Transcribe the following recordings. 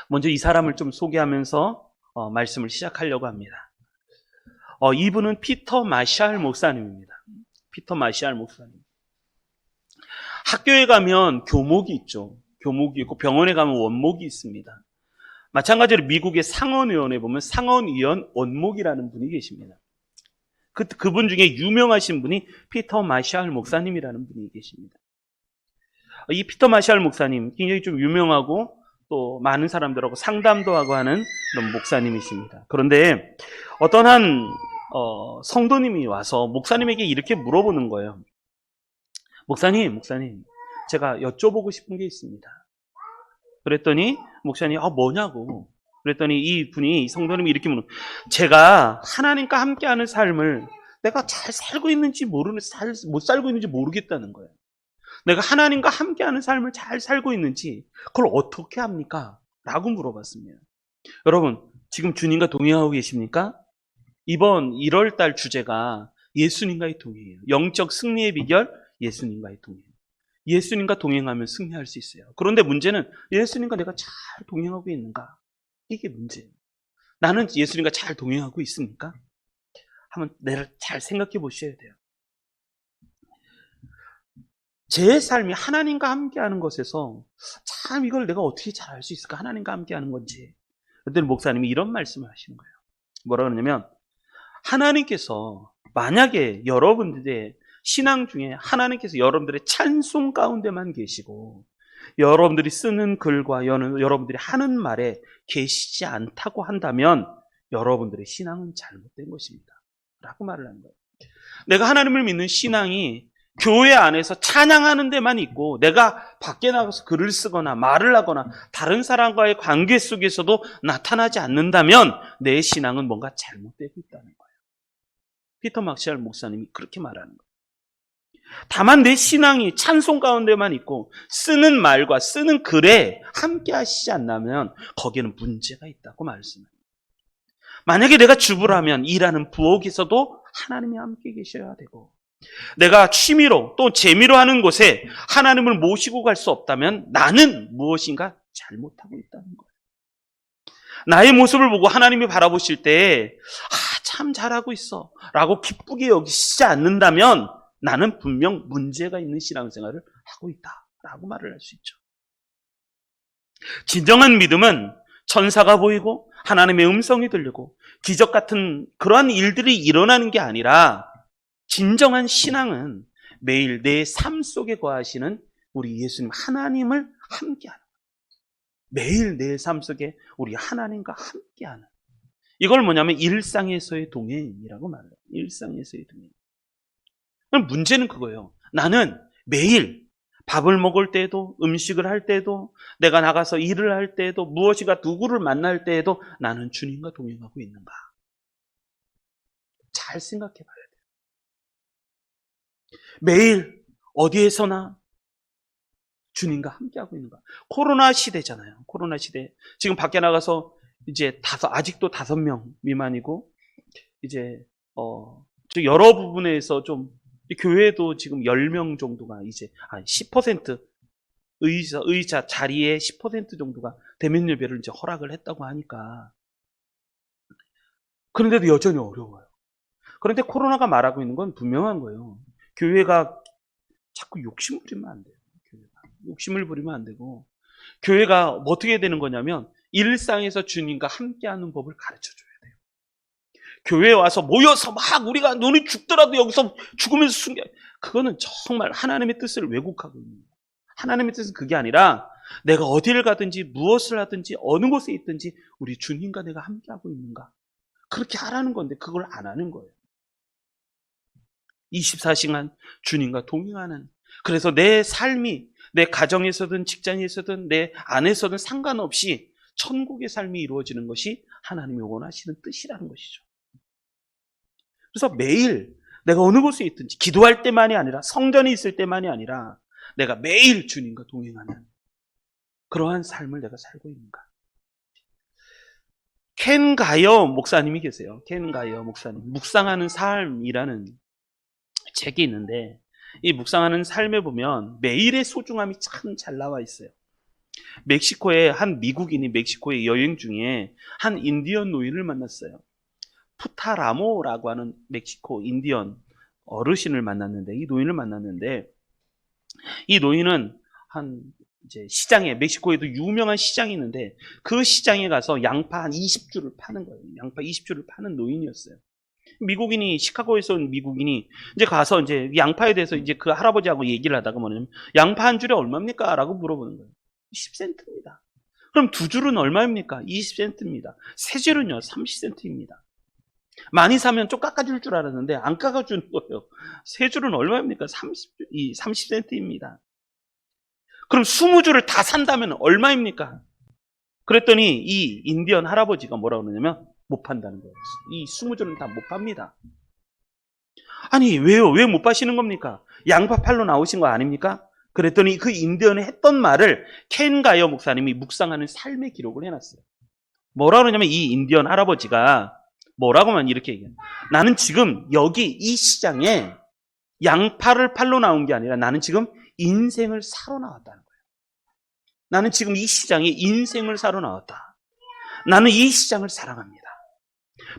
먼저 이 사람을 좀 소개하면서 말씀을 시작하려고 합니다. 이분은 피터 마샬 목사님입니다. 피터 마샬 목사님. 학교에 가면 교목이 있죠. 교목이 있고 병원에 가면 원목이 있습니다. 마찬가지로 미국의 상원의원에 보면 상원의원 원목이라는 분이 계십니다. 그분 중에 유명하신 분이 피터 마샬 목사님이라는 분이 계십니다. 이 피터 마샬 목사님 굉장히 좀 유명하고 또 많은 사람들하고 상담도 하고 하는 그런 목사님이십니다. 그런데 어떤 한 성도님이 와서 목사님에게 이렇게 물어보는 거예요. 목사님, 제가 여쭤보고 싶은 게 있습니다. 그랬더니 목사님이 뭐냐고. 그랬더니 이 성도님이 이렇게 물어요. 제가 하나님과 함께하는 삶을 내가 잘 살고 있는지 못 살고 있는지 모르겠다는 거예요. 내가 하나님과 함께하는 삶을 잘 살고 있는지 그걸 어떻게 합니까? 라고 물어봤습니다. 여러분, 지금 주님과 동행하고 계십니까? 이번 1월달 주제가 예수님과의 동행이에요. 영적 승리의 비결, 예수님과의 동행. 예수님과 동행하면 승리할 수 있어요. 그런데 문제는 예수님과 내가 잘 동행하고 있는가? 이게 문제예요. 나는 예수님과 잘 동행하고 있습니까? 한번 내가 잘 생각해 보셔야 돼요. 제 삶이 하나님과 함께하는 것에서 참 이걸 내가 어떻게 잘 알 수 있을까? 하나님과 함께하는 건지. 그때 목사님이 이런 말씀을 하시는 거예요. 뭐라 그러냐면 하나님께서 만약에 여러분들의 신앙 중에 하나님께서 여러분들의 찬송 가운데만 계시고 여러분들이 쓰는 글과 여러분들이 하는 말에 계시지 않다고 한다면 여러분들의 신앙은 잘못된 것입니다. 라고 말을 하는 거예요. 내가 하나님을 믿는 신앙이 교회 안에서 찬양하는 데만 있고 내가 밖에 나가서 글을 쓰거나 말을 하거나 다른 사람과의 관계 속에서도 나타나지 않는다면 내 신앙은 뭔가 잘못되고 있다는 거예요. 피터 마샬 목사님이 그렇게 말하는 거예요. 다만 내 신앙이 찬송 가운데만 있고 쓰는 말과 쓰는 글에 함께 하시지 않다면 거기에는 문제가 있다고 말씀합니다. 만약에 내가 주부라면 일하는 부엌에서도 하나님이 함께 계셔야 되고 내가 취미로 또 재미로 하는 곳에 하나님을 모시고 갈 수 없다면 나는 무엇인가 잘못하고 있다는 거예요. 나의 모습을 보고 하나님이 바라보실 때 참 잘하고 있어 라고 기쁘게 여기시지 않는다면 나는 분명 문제가 있는 신앙생활을 하고 있다 라고 말을 할 수 있죠. 진정한 믿음은 천사가 보이고 하나님의 음성이 들리고 기적 같은 그러한 일들이 일어나는 게 아니라 진정한 신앙은 매일 내 삶 속에 거하시는 우리 예수님 하나님을 함께하는 거예요. 매일 내 삶 속에 우리 하나님과 함께하는 이걸 뭐냐면 일상에서의 동행이라고 말해요. 일상에서의 동행. 그럼 문제는 그거예요. 나는 매일 밥을 먹을 때에도 음식을 할 때에도 내가 나가서 일을 할 때에도 무엇인가 누구를 만날 때에도 나는 주님과 동행하고 있는가? 잘 생각해 봐야 돼요. 매일 어디에서나 주님과 함께하고 있는가? 코로나 시대잖아요. 코로나 시대. 지금 밖에 나가서 이제 아직도 5명 미만이고 이제 여러 부분에서 좀 교회도 지금 10명 정도가 이제 10% 의자 자리에 10% 정도가 대면 예배를 이제 허락을 했다고 하니까 그런데도 여전히 어려워요. 그런데 코로나가 말하고 있는 건 분명한 거예요. 교회가 자꾸 욕심 부리면 안 돼요. 욕심을 부리면 안 되고 교회가 어떻게 해야 되는 거냐면 일상에서 주님과 함께하는 법을 가르쳐줘야 돼요. 교회에 와서 모여서 막 우리가 눈이 죽더라도 여기서 죽으면서 숨겨 그거는 정말 하나님의 뜻을 왜곡하고 있는 거예요. 하나님의 뜻은 그게 아니라 내가 어디를 가든지 무엇을 하든지 어느 곳에 있든지 우리 주님과 내가 함께하고 있는가 그렇게 하라는 건데 그걸 안 하는 거예요. 24시간 주님과 동행하는 그래서 내 삶이 내 가정에서든 직장에서든 내 안에서든 상관없이 천국의 삶이 이루어지는 것이 하나님이 원하시는 뜻이라는 것이죠. 그래서 매일 내가 어느 곳에 있든지 기도할 때만이 아니라 성전에 있을 때만이 아니라 내가 매일 주님과 동행하는 그러한 삶을 내가 살고 있는가. 켄 가이어 목사님이 계세요. 켄 가이어 목사님. 묵상하는 삶이라는 책이 있는데 이 묵상하는 삶에 보면 매일의 소중함이 참 잘 나와 있어요. 멕시코의 한 미국인이 멕시코에 여행 중에 한 인디언 노인을 만났어요. 푸타라모라고 하는 멕시코 인디언 어르신을 만났는데, 이 노인을 만났는데, 이 노인은 한 이제 시장에, 멕시코에도 유명한 시장이 있는데 그 시장에 가서 양파 한 20주를 파는 거예요. 양파 20주를 파는 노인이었어요. 미국인이, 시카고에서 온 미국인이 이제 가서 이제 양파에 대해서 이제 그 할아버지하고 얘기를 하다가 뭐냐면, 양파 한 줄에 얼마입니까? 라고 물어보는 거예요. 10센트입니다. 그럼 두 줄은 얼마입니까? 20센트입니다. 세 줄은요, 30센트입니다. 많이 사면 좀 깎아줄 줄 알았는데 안 깎아주는 거예요. 세 줄은 얼마입니까? 30센트입니다. 그럼 20줄을 다 산다면 얼마입니까? 그랬더니 이 인디언 할아버지가 뭐라고 그러냐면, 못 판다는 거예요. 이 20줄은 다 못 팝니다. 아니, 왜요? 왜 못 파시는 겁니까? 양파 팔러 나오신 거 아닙니까? 그랬더니 그 인디언이 했던 말을 켄 가이어 목사님이 묵상하는 삶의 기록을 해놨어요. 뭐라고 그러냐면, 이 인디언 할아버지가 뭐라고만 이렇게 얘기해요. 나는 지금 여기 이 시장에 양파를 팔러 나온 게 아니라 나는 지금 인생을 사러 나왔다는 거예요. 나는 지금 이 시장에 인생을 사러 나왔다. 나는 이 시장을 사랑합니다.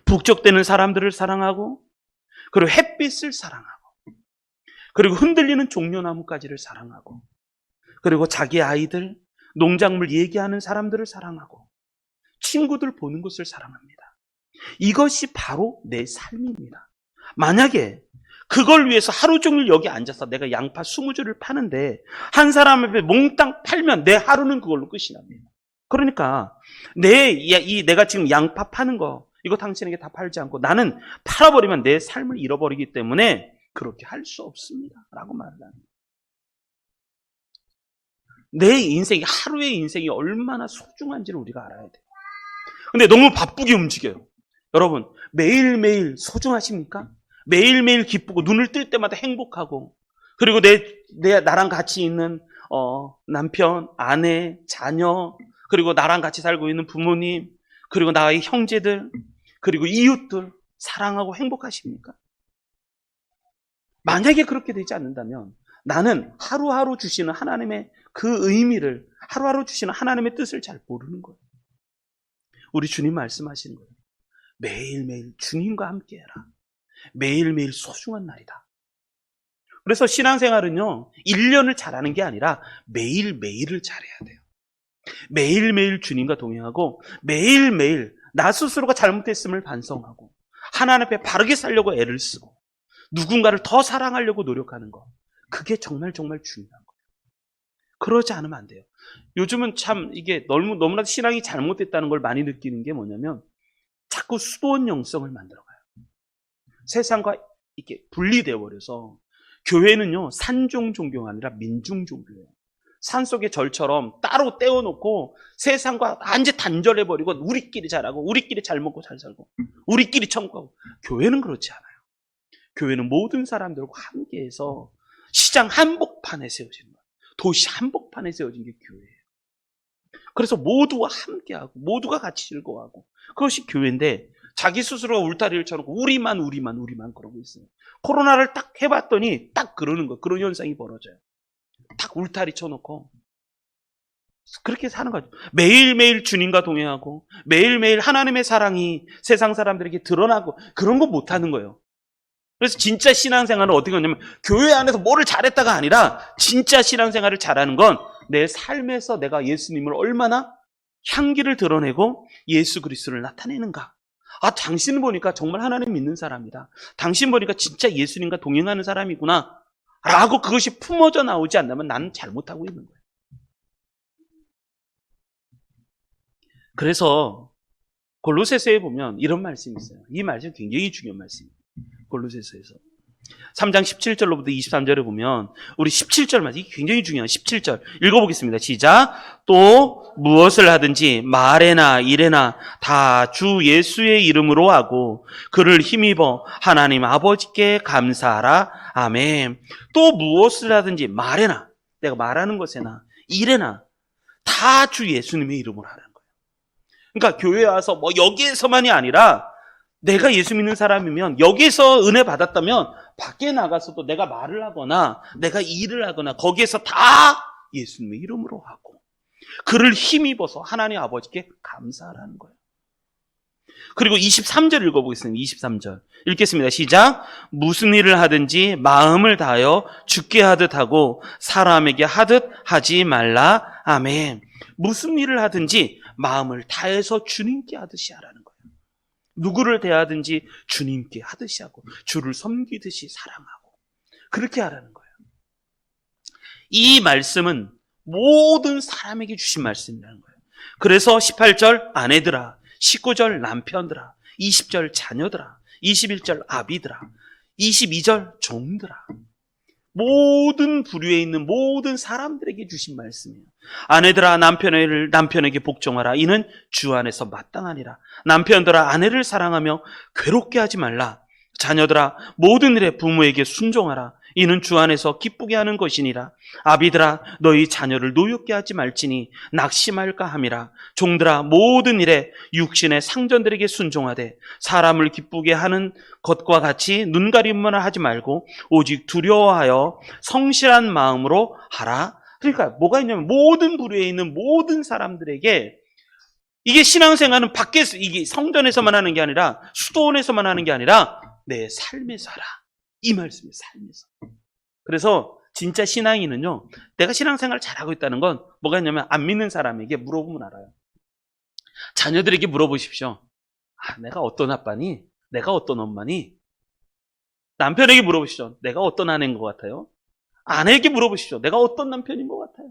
북적대는 사람들을 사랑하고, 그리고 햇빛을 사랑하고, 그리고 흔들리는 종려나무가지를 사랑하고, 그리고 자기 아이들, 농작물 얘기하는 사람들을 사랑하고, 친구들 보는 것을 사랑합니다. 이것이 바로 내 삶입니다. 만약에 그걸 위해서 하루 종일 여기 앉아서 내가 양파 20줄을 파는데 한 사람 앞에 몽땅 팔면 내 하루는 그걸로 끝이 납니다. 그러니까 내가 지금 양파 파는 거, 이거 당신에게 다 팔지 않고 나는 팔아버리면 내 삶을 잃어버리기 때문에 그렇게 할 수 없습니다. 라고 말을 합니다. 내 인생이, 하루의 인생이 얼마나 소중한지를 우리가 알아야 돼요. 근데 너무 바쁘게 움직여요. 여러분, 매일매일 소중하십니까? 매일매일 기쁘고 눈을 뜰 때마다 행복하고, 그리고 나랑 같이 있는 남편, 아내, 자녀, 그리고 나랑 같이 살고 있는 부모님, 그리고 나의 형제들, 그리고 이웃들 사랑하고 행복하십니까? 만약에 그렇게 되지 않는다면 나는 하루하루 주시는 하나님의 그 의미를, 하루하루 주시는 하나님의 뜻을 잘 모르는 거예요. 우리 주님 말씀하시는 거예요. 매일매일 주님과 함께해라. 매일매일 소중한 날이다. 그래서 신앙생활은요, 1년을 잘하는 게 아니라 매일매일을 잘해야 돼요. 매일매일 주님과 동행하고, 매일매일 나 스스로가 잘못했음을 반성하고, 하나님 앞에 바르게 살려고 애를 쓰고, 누군가를 더 사랑하려고 노력하는 거, 그게 정말 정말 중요한 거예요. 그러지 않으면 안 돼요. 요즘은 참 이게 너무나도 신앙이 잘못됐다는 걸 많이 느끼는 게 뭐냐면, 자꾸 수도원 영성을 만들어가요. 세상과 이렇게 분리되어 버려서, 교회는요, 산종 종교가 아니라 민중 종교예요. 산속의 절처럼 따로 떼어놓고 세상과 완전 단절해버리고, 우리끼리 잘하고, 우리끼리 잘 먹고 잘 살고, 우리끼리 천국하고. 교회는 그렇지 않아요. 교회는 모든 사람들과 함께해서 시장 한복판에 세워지는 거예요. 도시 한복판에 세워진 게 교회예요. 그래서 모두와 함께하고, 모두가 같이 즐거워하고, 그것이 교회인데, 자기 스스로가 울타리를 쳐놓고 우리만 그러고 있어요. 코로나를 딱 해봤더니 딱 그러는 거예요. 그런 현상이 벌어져요. 딱 울타리 쳐놓고 그렇게 사는 거죠. 매일매일 주님과 동행하고, 매일매일 하나님의 사랑이 세상 사람들에게 드러나고, 그런 거 못하는 거예요. 그래서 진짜 신앙생활은 어떻게 하냐면, 교회 안에서 뭐를 잘했다가 아니라, 진짜 신앙생활을 잘하는 건 내 삶에서 내가 예수님을 얼마나 향기를 드러내고 예수 그리스도를 나타내는가. 아, 당신 보니까 정말 하나님 믿는 사람이다. 당신 보니까 진짜 예수님과 동행하는 사람이구나 라고 그것이 품어져 나오지 않다면 나는 잘못하고 있는 거예요. 그래서 골로새서에 보면 이런 말씀이 있어요. 이 말씀 굉장히 중요한 말씀이에요. 골로새서에서 3장 17절로부터 23절에 보면, 우리 17절 말씀, 이게 굉장히 중요한 17절 읽어보겠습니다. 시작. 또 무엇을 하든지 말에나 일에나 다 주 예수의 이름으로 하고 그를 힘입어 하나님 아버지께 감사하라. 아멘. 또 무엇을 하든지 말에나, 내가 말하는 것에나 일에나 다 주 예수님의 이름으로 하라는 거예요. 그러니까 교회에 와서 뭐 여기에서만이 아니라, 내가 예수 믿는 사람이면, 여기에서 은혜 받았다면 밖에 나가서도 내가 말을 하거나 내가 일을 하거나 거기에서 다 예수님의 이름으로 하고, 그를 힘입어서 하나님 아버지께 감사하라는 거예요. 그리고 23절 읽어보겠습니다. 23절 읽겠습니다. 시작. 무슨 일을 하든지 마음을 다하여 주께 하듯 하고 사람에게 하듯 하지 말라. 아멘. 무슨 일을 하든지 마음을 다해서 주님께 하듯이 하라는 거예요. 누구를 대하든지 주님께 하듯이 하고 주를 섬기듯이 사랑하고 그렇게 하라는 거예요. 이 말씀은 모든 사람에게 주신 말씀이라는 거예요. 그래서 18절 아내들아, 19절 남편들아, 20절 자녀들아, 21절 아비들아, 22절 종들아, 모든 부류에 있는 모든 사람들에게 주신 말씀이에요. 아내들아 남편에게 복종하라. 이는 주 안에서 마땅하니라. 남편들아 아내를 사랑하며 괴롭게 하지 말라. 자녀들아 모든 일에 부모에게 순종하라. 이는 주 안에서 기쁘게 하는 것이니라. 아비들아 너희 자녀를 노엽게 하지 말지니 낙심할까 함이라. 종들아 모든 일에 육신의 상전들에게 순종하되 사람을 기쁘게 하는 것과 같이 눈가림만 하지 말고 오직 두려워하여 성실한 마음으로 하라. 그러니까 뭐가 있냐면 모든 부류에 있는 모든 사람들에게 이게 신앙생활은 밖에서 이게 성전에서만 하는 게 아니라 수도원에서만 하는 게 아니라 내 삶에서 하라. 이 말씀이에요. 삶에서. 그래서 진짜 신앙인은요, 내가 신앙생활 잘하고 있다는 건 뭐가 있냐면 안 믿는 사람에게 물어보면 알아요. 자녀들에게 물어보십시오. 내가 어떤 아빠니? 내가 어떤 엄마니? 남편에게 물어보시죠. 내가 어떤 아내인 것 같아요? 아내에게 물어보십시오. 내가 어떤 남편인 것 같아요?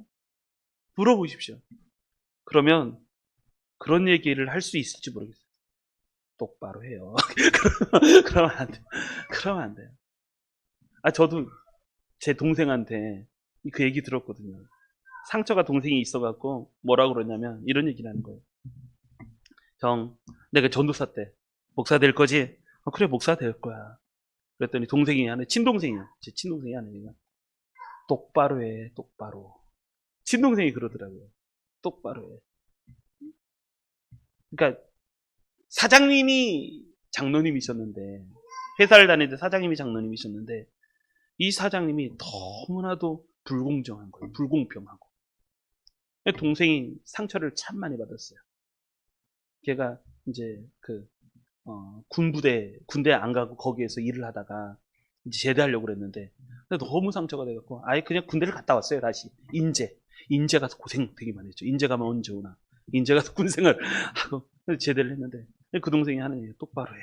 물어보십시오. 그러면 그런 얘기를 할 수 있을지 모르겠어요. 똑바로 해요. 그러면 안 돼요. 그러면 안 돼요. 저도 제 동생한테 그 얘기 들었거든요. 상처가 동생이 있어갖고 뭐라고 그러냐면 이런 얘기를 하는 거예요. 형, 내가 전도사 때 목사 될 거지? 그래, 목사 될 거야. 그랬더니 동생이 하는, 친동생이야. 제 친동생이 하는 얘기가 똑바로 해, 똑바로. 친동생이 그러더라고요. 똑바로 해. 그러니까 사장님이 장로님이셨는데, 회사를 다니는데 사장님이 장로님이셨는데, 이 사장님이 너무나도 불공정한 거예요. 불공평하고. 동생이 상처를 참 많이 받았어요. 걔가 이제 군대 안 가고 거기에서 일을 하다가 이제 제대하려고 그랬는데, 너무 상처가 돼갖고, 아예 그냥 군대를 갔다 왔어요, 다시. 인제 가서 고생 되게 많이 했죠. 인제 가면 언제 오나. 인제 가서 군생활 하고, 제대를 했는데, 그 동생이 하는 얘기 똑바로 해.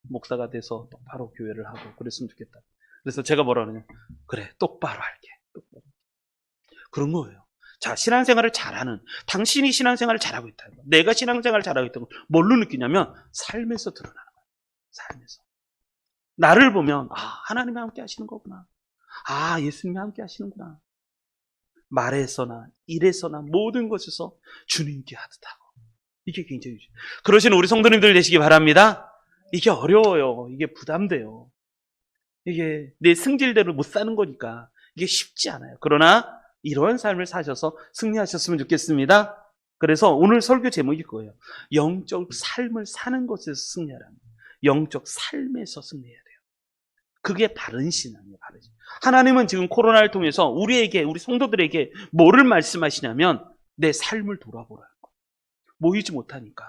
목사가 돼서 똑바로 교회를 하고 그랬으면 좋겠다. 그래서 제가 뭐라 그러냐. 그래, 똑바로 할게. 똑바로. 그런 거예요. 자, 신앙생활을 잘하는, 당신이 신앙생활을 잘하고 있다. 내가 신앙생활을 잘하고 있다는 걸 뭘로 느끼냐면 삶에서 드러나는 거예요. 삶에서. 나를 보면 하나님이 함께 하시는 거구나. 예수님이 함께 하시는구나. 말에서나 일에서나 모든 것에서 주님께 하듯하고. 이게 굉장히 그러시는 우리 성도님들 되시기 바랍니다. 이게 어려워요. 이게 부담돼요. 이게 내 승질대로 못 사는 거니까 이게 쉽지 않아요. 그러나 이런 삶을 사셔서 승리하셨으면 좋겠습니다. 그래서 오늘 설교 제목이 그거예요. 영적 삶을 사는 것에서 승리하라는 거예요. 영적 삶에서 승리해야 돼요. 그게 바른 신앙이에요. 바른 신앙. 하나님은 지금 코로나를 통해서 우리 성도들에게 뭐를 말씀하시냐면 내 삶을 돌아보라는 거예요. 모이지 못하니까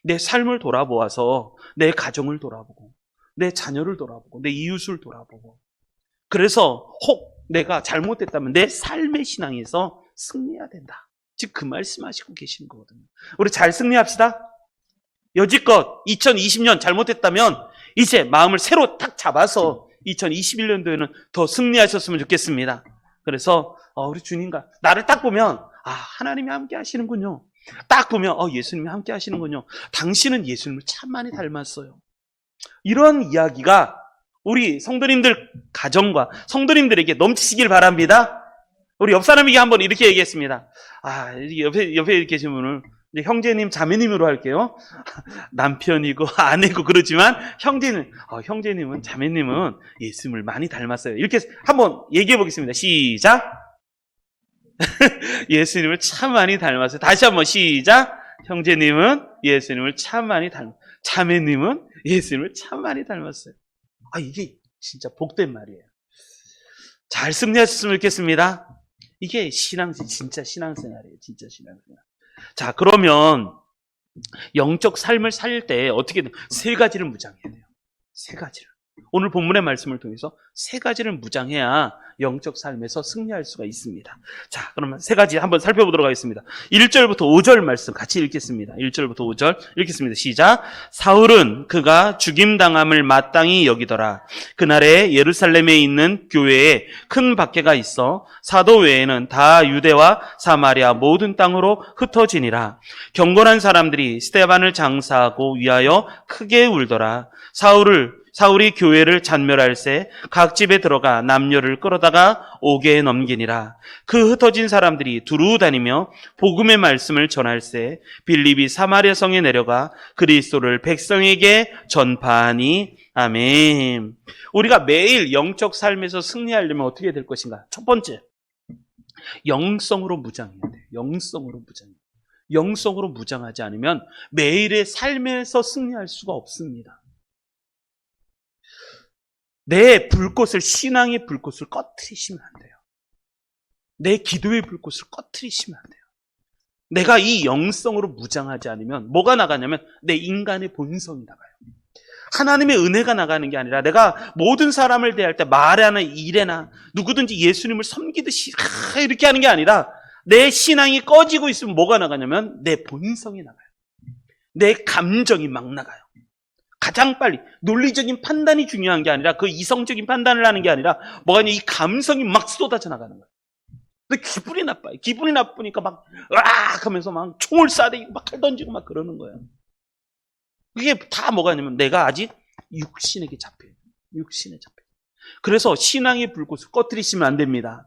내 삶을 돌아보아서 내 가정을 돌아보고 내 자녀를 돌아보고 내 이웃을 돌아보고, 그래서 혹 내가 잘못됐다면 내 삶의 신앙에서 승리해야 된다. 즉 그 말씀하시고 계시는 거거든요. 우리 잘 승리합시다. 여지껏 2020년 잘못했다면 이제 마음을 새로 딱 잡아서 2021년도에는 더 승리하셨으면 좋겠습니다. 그래서 우리 주님과 나를 딱 보면 하나님이 함께 하시는군요. 딱 보면 예수님이 함께 하시는군요. 당신은 예수님을 참 많이 닮았어요. 이런 이야기가 우리 성도님들 가정과 성도님들에게 넘치시길 바랍니다. 우리 옆 사람에게 한번 이렇게 얘기했습니다. 옆에 계신 분을 이제 형제님, 자매님으로 할게요. 남편이고 아내고 그렇지만 형제님은, 자매님은 예수님을 많이 닮았어요. 이렇게 한번 얘기해 보겠습니다. 시작. 예수님을 참 많이 닮았어요. 다시 한번 시작. 형제님은 예수님을 참 많이 닮았어요. 자매님은 예수님을 참 많이 닮았어요. 이게 진짜 복된 말이에요. 잘 승리하셨으면 좋겠습니다. 이게 진짜 신앙생활이에요. 진짜 신앙생활. 자, 그러면 영적 삶을 살 때 어떻게 세 가지를 무장해야 돼요. 세 가지를. 오늘 본문의 말씀을 통해서 세 가지를 무장해야 영적 삶에서 승리할 수가 있습니다. 자, 그러면 세 가지 한번 살펴보도록 하겠습니다. 1절부터 5절 말씀 같이 읽겠습니다. 1절부터 5절 읽겠습니다. 시작. 사울은 그가 죽임당함을 마땅히 여기더라. 그날에 예루살렘에 있는 교회에 큰 박해가 있어 사도 외에는 다 유대와 사마리아 모든 땅으로 흩어지니라. 경건한 사람들이 스데반을 장사하고 위하여 크게 울더라. 사울이 교회를 잔멸할새 각 집에 들어가 남녀를 끌어다가 옥에 넘기니라. 그 흩어진 사람들이 두루 다니며 복음의 말씀을 전할새 빌립이 사마리아 성에 내려가 그리스도를 백성에게 전파하니. 아멘. 우리가 매일 영적 삶에서 승리하려면 어떻게 될 것인가? 첫 번째, 영성으로 무장해야 돼요. 영성으로 무장하지 않으면 매일의 삶에서 승리할 수가 없습니다. 내 불꽃을, 신앙의 불꽃을 꺼트리시면 안 돼요. 내 기도의 불꽃을 꺼트리시면 안 돼요. 내가 이 영성으로 무장하지 않으면 뭐가 나가냐면 내 인간의 본성이 나가요. 하나님의 은혜가 나가는 게 아니라 내가 모든 사람을 대할 때 말이나 일에나 누구든지 예수님을 섬기듯이 이렇게 하는 게 아니라 내 신앙이 꺼지고 있으면 뭐가 나가냐면 내 본성이 나가요. 내 감정이 막 나가요. 가장 빨리 논리적인 판단이 중요한 게 아니라 그 이성적인 판단을 하는 게 아니라 뭐가 이 감성이 막 쏟아져 나가는 거예요. 근데 기분이 나빠요. 기분이 나쁘니까 막 으악 하면서 막 총을 쏴대고 막 칼 던지고 막 그러는 거예요. 그게 다 뭐가 있냐면 내가 아직 육신에게 잡혀요. 그래서 신앙의 불꽃을 꺼뜨리시면 안 됩니다.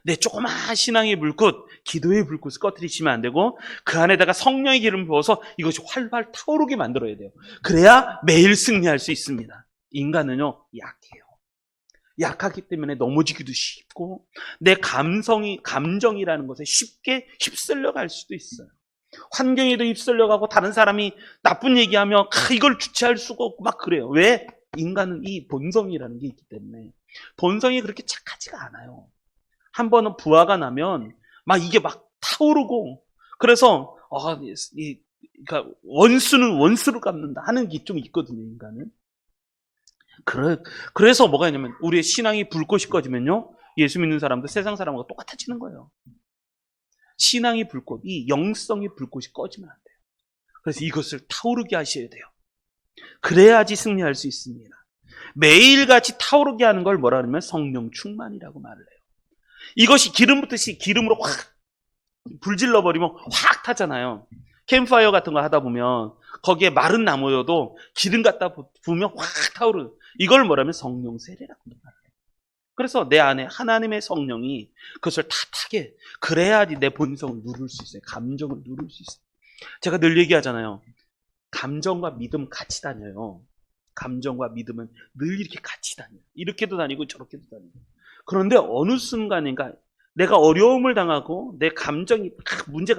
내 조그마한 신앙의 불꽃, 기도의 불꽃을 꺼뜨리시면 안 되고 그 안에다가 성령의 기름을 부어서 이것이 활발 타오르게 만들어야 돼요. 그래야 매일 승리할 수 있습니다. 인간은요, 약해요. 약하기 때문에 넘어지기도 쉽고 내 감정이라는 것에 쉽게 휩쓸려 갈 수도 있어요. 환경에도 휩쓸려 가고 다른 사람이 나쁜 얘기하면 이걸 주체할 수가 없고 막 그래요. 왜? 인간은 이 본성이라는 게 있기 때문에. 본성이 그렇게 착하지가 않아요. 한 번은 부하가 나면 막 이게 막 타오르고 그래서 그러니까 원수는 원수를 갚는다 하는 게 좀 있거든요, 인간은. 그래서 뭐가 있냐면 우리의 신앙이 불꽃이 꺼지면요, 예수 믿는 사람도 세상 사람하고 똑같아지는 거예요. 신앙의 불꽃, 이 영성의 불꽃이 꺼지면 안 돼요. 그래서 이것을 타오르게 하셔야 돼요. 그래야지 승리할 수 있습니다. 매일같이 타오르게 하는 걸 뭐라 그러면 성령 충만이라고 말을 해요. 이것이 기름 붓듯이 기름으로 확 불질러버리면 확 타잖아요. 캠프파이어 같은 거 하다 보면 거기에 마른 나무여도 기름 갖다 부으면 확 타오르는, 이걸 뭐라면 성령 세례라고 말해요. 그래서 내 안에 하나님의 성령이 그것을 다 타게, 그래야지 내 본성을 누를 수 있어요. 감정을 누를 수 있어요. 제가 늘 얘기하잖아요. 감정과 믿음 같이 다녀요. 감정과 믿음은 늘 이렇게 같이 다녀요. 이렇게도 다니고 저렇게도 다니고. 그런데 어느 순간인가 내가 어려움을 당하고 내 감정이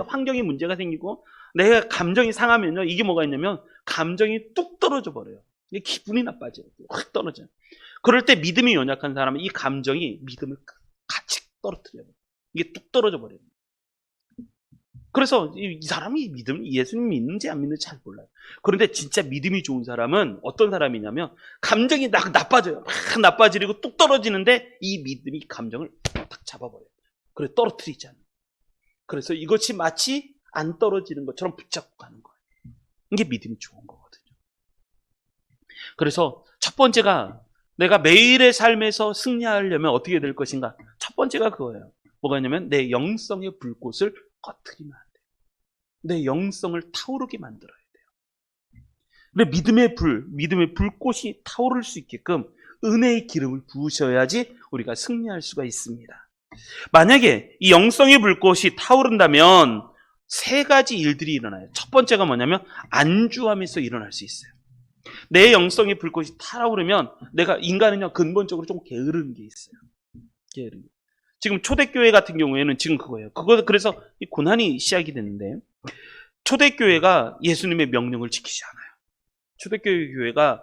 환경에 문제가 생기고 내 감정이 상하면요, 이게 뭐가 있냐면 감정이 뚝 떨어져 버려요. 이게 기분이 나빠져요. 확 떨어져요. 그럴 때 믿음이 연약한 사람은 이 감정이 믿음을 같이 떨어뜨려요. 이게 뚝 떨어져 버려요. 그래서 이 사람이 예수님 믿는지 안 믿는지 잘 몰라요. 그런데 진짜 믿음이 좋은 사람은 어떤 사람이냐면 감정이 나빠져요. 막 나빠지고 뚝 떨어지는데 이 믿음이 감정을 딱 잡아버려요. 그래 떨어뜨리지 않아요. 그래서 이것이 마치 안 떨어지는 것처럼 붙잡고 가는 거예요. 이게 믿음이 좋은 거거든요. 그래서 첫 번째가 내가 매일의 삶에서 승리하려면 어떻게 될 것인가? 첫 번째가 그거예요. 뭐가 있냐면 내 영성의 불꽃을 꺼트리면 안 돼요. 내 영성을 타오르게 만들어야 돼요. 근데 믿음의 불꽃이 타오를 수 있게끔 은혜의 기름을 부으셔야지 우리가 승리할 수가 있습니다. 만약에 이 영성의 불꽃이 타오른다면 세 가지 일들이 일어나요. 첫 번째가 뭐냐면 안주함에서 일어날 수 있어요. 내 영성의 불꽃이 타오르면 인간은요, 근본적으로 좀 게으른 게 있어요. 게으른 게. 지금 초대교회 같은 경우에는 지금 그거예요. 그래서 이 고난이 시작이 됐는데, 초대교회가 예수님의 명령을 지키지 않아요. 초대교회가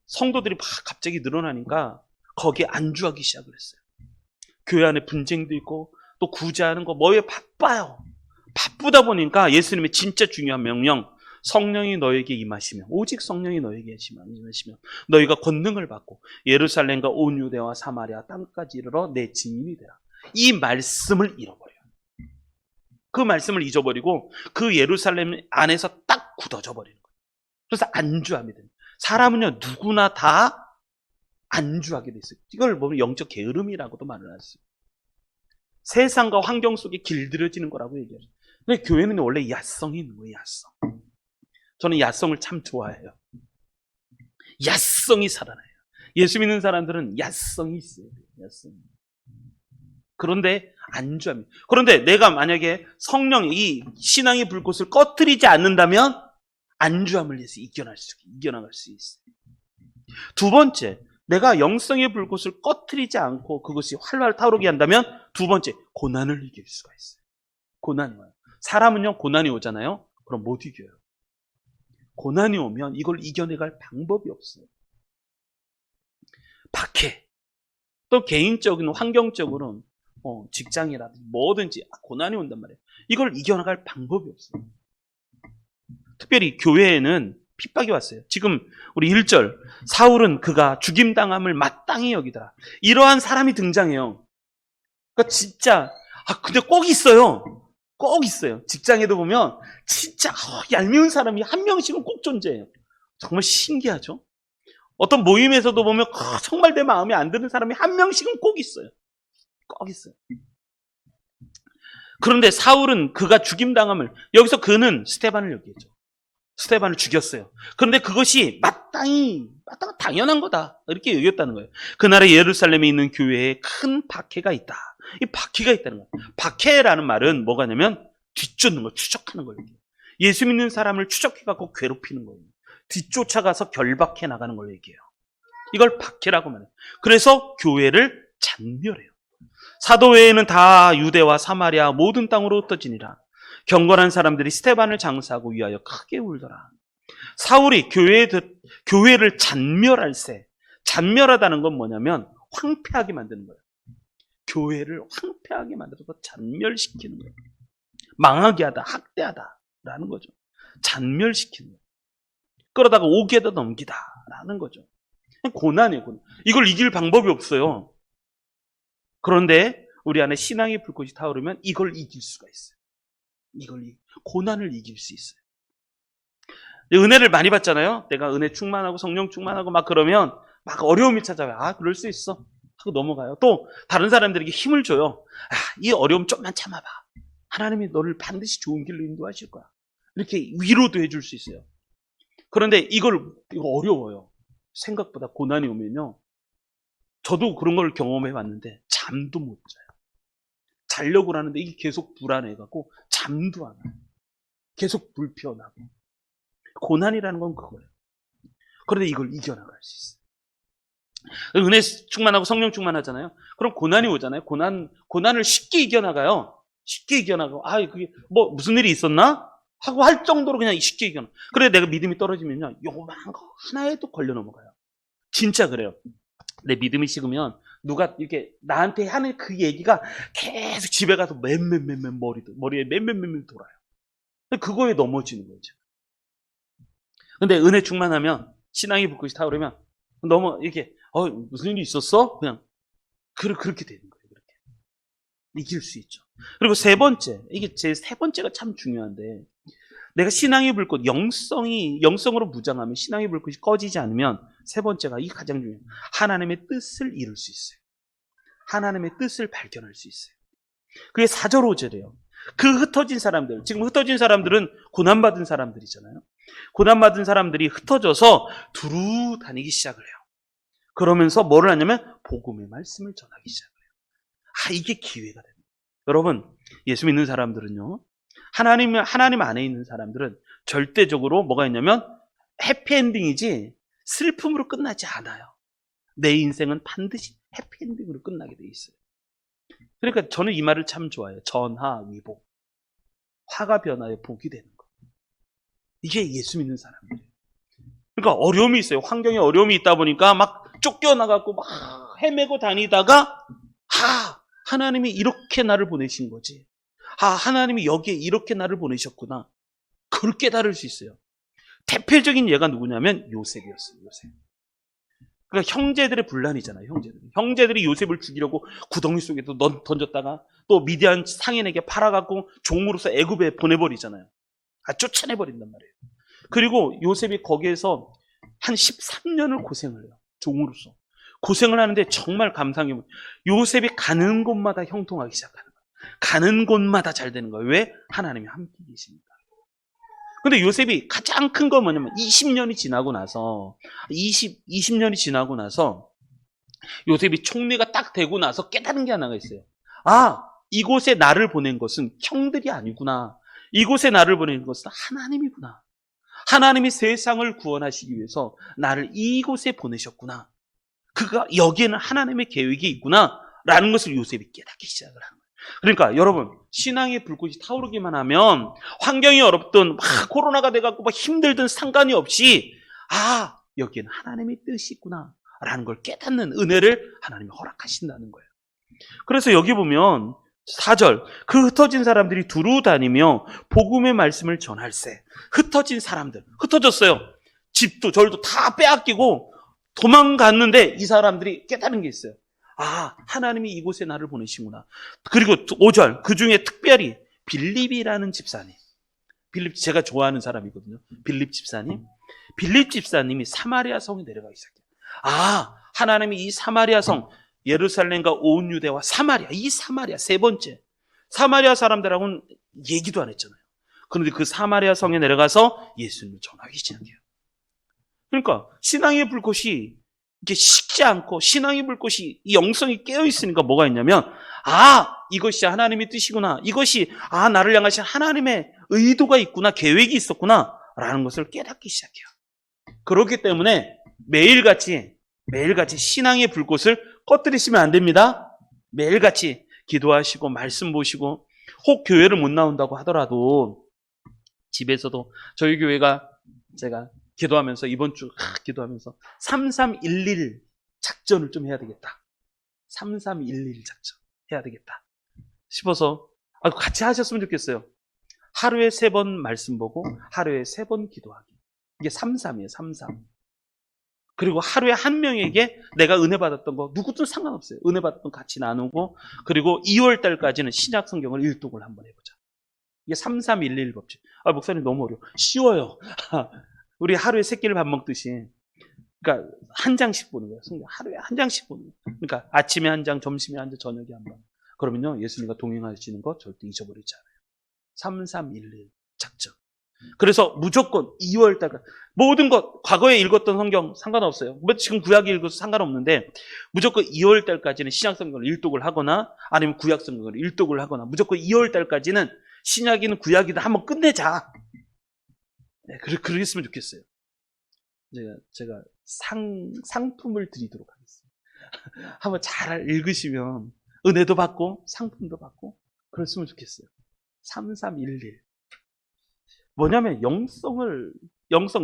성도들이 막 갑자기 늘어나니까 거기에 안주하기 시작을 했어요. 교회 안에 분쟁도 있고 또 구제하는 거 뭐에 바빠요. 바쁘다 보니까 예수님의 진짜 중요한 명령, 성령이 너에게 임하시면, 오직 성령이 너에게 임하시면 너희가 권능을 받고 예루살렘과 온 유대와 사마리아 땅까지 이르러 내 증인이 되라. 이 말씀을 잃어버려요. 그 말씀을 잊어버리고 그 예루살렘 안에서 딱 굳어져 버리는 거예요. 그래서 안주함이 됩니다. 사람은요, 누구나 다 안주하게 됐어요. 이걸 보면 영적 게으름이라고도 말을 하셨어요. 세상과 환경 속에 길들여지는 거라고 얘기해요. 근데 교회는 원래 야성이 있는 거예요, 야성. 저는 야성을 참 좋아해요. 야성이 살아나요. 예수 믿는 사람들은 야성이 있어요. 야성이. 그런데 안주합니다. 그런데 내가 만약에 성령, 이 신앙의 불꽃을 꺼뜨리지 않는다면 안주함을 위해서 이겨나갈 수 있어요. 두 번째, 내가 영성의 불꽃을 꺼뜨리지 않고 그것이 활활 타오르게 한다면 두 번째, 고난을 이길 수가 있어요. 고난이 와요. 사람은요, 고난이 오잖아요. 그럼 못 이겨요. 고난이 오면 이걸 이겨내갈 방법이 없어요. 박해. 또 개인적인 환경적으로는 직장이라든지 뭐든지 고난이 온단 말이에요. 이걸 이겨나갈 방법이 없어요. 특별히 교회에는 핍박이 왔어요. 지금 우리 1절, 사울은 그가 죽임당함을 마땅히 여기더라. 이러한 사람이 등장해요. 그러니까 진짜 근데 꼭 있어요. 꼭 있어요. 직장에도 보면 진짜 얄미운 사람이 한 명씩은 꼭 존재해요. 정말 신기하죠? 어떤 모임에서도 보면 정말 내 마음에 안 드는 사람이 한 명씩은 꼭 있어요. 꼭 있어요. 그런데 사울은 그가 죽임당함을, 여기서 그는 스데반을 얘기했죠. 스데반을 죽였어요. 그런데 그것이 마땅히 당연한 거다, 이렇게 얘기했다는 거예요. 그날의 예루살렘에 있는 교회에 큰 박해가 있다. 이 박해가 있다는 거예요. 박해라는 말은 뭐가냐면 뒤쫓는 거, 추적하는 거예요. 예수 믿는 사람을 추적해갖고 괴롭히는 거예요. 뒤쫓아가서 결박해 나가는 걸 얘기해요. 이걸 박해라고 말해요. 그래서 교회를 잔멸해요. 사도회에는 다 유대와 사마리아 모든 땅으로 흩어지니라. 경건한 사람들이 스데반을 장사하고 위하여 크게 울더라. 사울이 교회를 잔멸할세. 잔멸하다는 건 뭐냐면 황폐하게 만드는 거예요. 교회를 황폐하게 만들어서 잔멸시키는 거예요. 망하게 하다, 학대하다라는 거죠. 잔멸시키는 거예요. 그러다가 옥에다 넘기다라는 거죠. 고난이에요, 고난. 이걸 이길 방법이 없어요. 그런데 우리 안에 신앙의 불꽃이 타오르면 이걸 이길 수가 있어요. 고난을 이길 수 있어요. 은혜를 많이 받잖아요. 내가 은혜 충만하고 성령 충만하고 막 그러면 막 어려움이 찾아와요. 그럴 수 있어 하고 넘어가요. 또 다른 사람들에게 힘을 줘요. 이 어려움 좀만 참아봐. 하나님이 너를 반드시 좋은 길로 인도하실 거야. 이렇게 위로도 해줄 수 있어요. 그런데 이거 어려워요. 생각보다 고난이 오면요. 저도 그런 걸 경험해 봤는데 잠도 못 자요. 자려고 하는데 이게 계속 불안해갖고 잠도 안 와요. 계속 불편하고. 고난이라는 건 그거예요. 그런데 이걸 이겨나갈 수 있어요. 은혜 충만하고 성령 충만하잖아요. 그럼 고난이 오잖아요. 고난을 쉽게 이겨나가요. 쉽게 이겨나가고, 그게 무슨 일이 있었나? 하고 할 정도로 그냥 쉽게 이겨나가. 그래, 내가 믿음이 떨어지면요, 요만한 거 하나에도 걸려 넘어가요. 진짜 그래요. 내 믿음이 식으면 누가 이렇게 나한테 하는 그 얘기가 계속 집에 가서 머리에 맨 돌아요. 그거에 넘어지는 거죠. 근데 은혜 충만하면, 신앙의 불꽃이 타오르면 너무 이렇게 무슨 일이 있었어? 그냥 그렇게 되는 거예요. 그렇게 이길 수 있죠. 그리고 세 번째, 이게 제 세 번째가 참 중요한데, 내가 신앙의 불꽃, 영성으로 무장하면 신앙의 불꽃이 꺼지지 않으면 세 번째가 이 가장 중요해요. 하나님의 뜻을 이룰 수 있어요. 하나님의 뜻을 발견할 수 있어요. 그게 4절 5절이에요. 그 흩어진 사람들, 지금 흩어진 사람들은 고난받은 사람들이잖아요. 고난받은 사람들이 흩어져서 두루 다니기 시작을 해요. 그러면서 뭐를 하냐면 복음의 말씀을 전하기 시작을 해요. 이게 기회가 됩니다. 여러분, 예수 믿는 사람들은요, 하나님 안에 있는 사람들은 절대적으로 뭐가 있냐면 해피엔딩이지 슬픔으로 끝나지 않아요. 내 인생은 반드시 해피엔딩으로 끝나게 돼 있어요. 그러니까 저는 이 말을 참 좋아해요. 전하위복. 화가 변화에 복이 되는 거. 이게 예수 믿는 사람들이에요. 그러니까 어려움이 있어요. 환경에 어려움이 있다 보니까 막 쫓겨나가고 막 헤매고 다니다가 하나님이 이렇게 나를 보내신 거지. 하나님이 여기에 이렇게 나를 보내셨구나. 그걸 깨달을 수 있어요. 대표적인 예가 누구냐면 요셉이었어요. 요셉. 그러니까 형제들의 분란이잖아요. 형제들이 요셉을 죽이려고 구덩이 속에 던졌다가 또 미디안 상인에게 팔아갖고 종으로서 애굽에 보내버리잖아요. 쫓아내버린단 말이에요. 그리고 요셉이 거기에서 한 13년을 고생을 해요. 종으로서. 고생을 하는데 정말 감상이 요셉이 가는 곳마다 형통하기 시작하는 거예요. 가는 곳마다 잘 되는 거예요. 왜? 하나님이 함께 계십니다. 근데 요셉이 가장 큰 건 뭐냐면 20년이 지나고 나서 요셉이 총리가 딱 되고 나서 깨달은 게 하나가 있어요. 이곳에 나를 보낸 것은 형들이 아니구나. 이곳에 나를 보낸 것은 하나님이구나. 하나님이 세상을 구원하시기 위해서 나를 이곳에 보내셨구나. 여기에는 하나님의 계획이 있구나. 라는 것을 요셉이 깨닫기 시작을 한 거예요. 그러니까 여러분, 신앙의 불꽃이 타오르기만 하면 환경이 어렵든 코로나가 돼갖고 힘들든 상관이 없이 여기에는 하나님의 뜻이 있구나 라는 걸 깨닫는 은혜를 하나님이 허락하신다는 거예요. 그래서 여기 보면 4절, 그 흩어진 사람들이 두루 다니며 복음의 말씀을 전할세. 흩어진 사람들, 흩어졌어요. 집도 절도 다 빼앗기고 도망갔는데 이 사람들이 깨달은 게 있어요. 하나님이 이곳에 나를 보내시구나. 그리고 5절, 그 중에 특별히 빌립이라는 집사님. 제가 좋아하는 사람이거든요. 빌립 집사님이 사마리아 성에 내려가기 시작해요. 하나님이 이 사마리아 성, 예루살렘과 온 유대와 이 사마리아 세 번째. 사마리아 사람들하고는 얘기도 안 했잖아요. 그런데 그 사마리아 성에 내려가서 예수님을 전하기 시작해요. 그러니까 신앙의 불꽃이 이게 식지 않고 신앙의 불꽃이 이 영성이 깨어있으니까 뭐가 있냐면 이것이 하나님의 뜻이구나. 이것이 나를 향하신 하나님의 의도가 있구나. 계획이 있었구나. 라는 것을 깨닫기 시작해요. 그렇기 때문에 매일같이 신앙의 불꽃을 꺼뜨리시면 안 됩니다. 매일같이 기도하시고 말씀 보시고 혹 교회를 못 나온다고 하더라도 집에서도 저희 교회가 제가 기도하면서 이번 주 기도하면서 3311 작전을 좀 해야 되겠다. 3311 작전 해야 되겠다 싶어서 같이 하셨으면 좋겠어요. 하루에 3번 말씀 보고 하루에 3번 기도하기. 이게 33이에요. 33. 그리고 하루에 한 명에게 내가 은혜 받았던 거 누구든 상관없어요. 은혜 받았던 거 같이 나누고 그리고 2월 달까지는 신약 성경을 일독을 한번 해보자. 이게 3311 법칙. 목사님 너무 어려워. 쉬워요. 우리 하루에 3끼를 밥 먹듯이 그러니까 한 장씩 보는 거예요. 성경 하루에 한 장씩 보는 거예요. 그러니까 아침에 한 장, 점심에 한 장, 저녁에 한 번. 그러면요 예수님과 동행하시는 거 절대 잊어버리지 않아요. 3311 작전. 그래서 무조건 2월 달까지 모든 것 과거에 읽었던 성경 상관없어요. 지금 구약이 읽어서 상관없는데 무조건 2월 달까지는 신약 성경을 일독을 하거나 아니면 구약 성경을 일독을 하거나 무조건 2월 달까지는 신약이든 구약이든 한번 끝내자. 네, 그러겠으면 좋겠어요. 제가 상품을 드리도록 하겠습니다. 한번 잘 읽으시면 은혜도 받고 상품도 받고 그랬으면 좋겠어요. 3311. 뭐냐면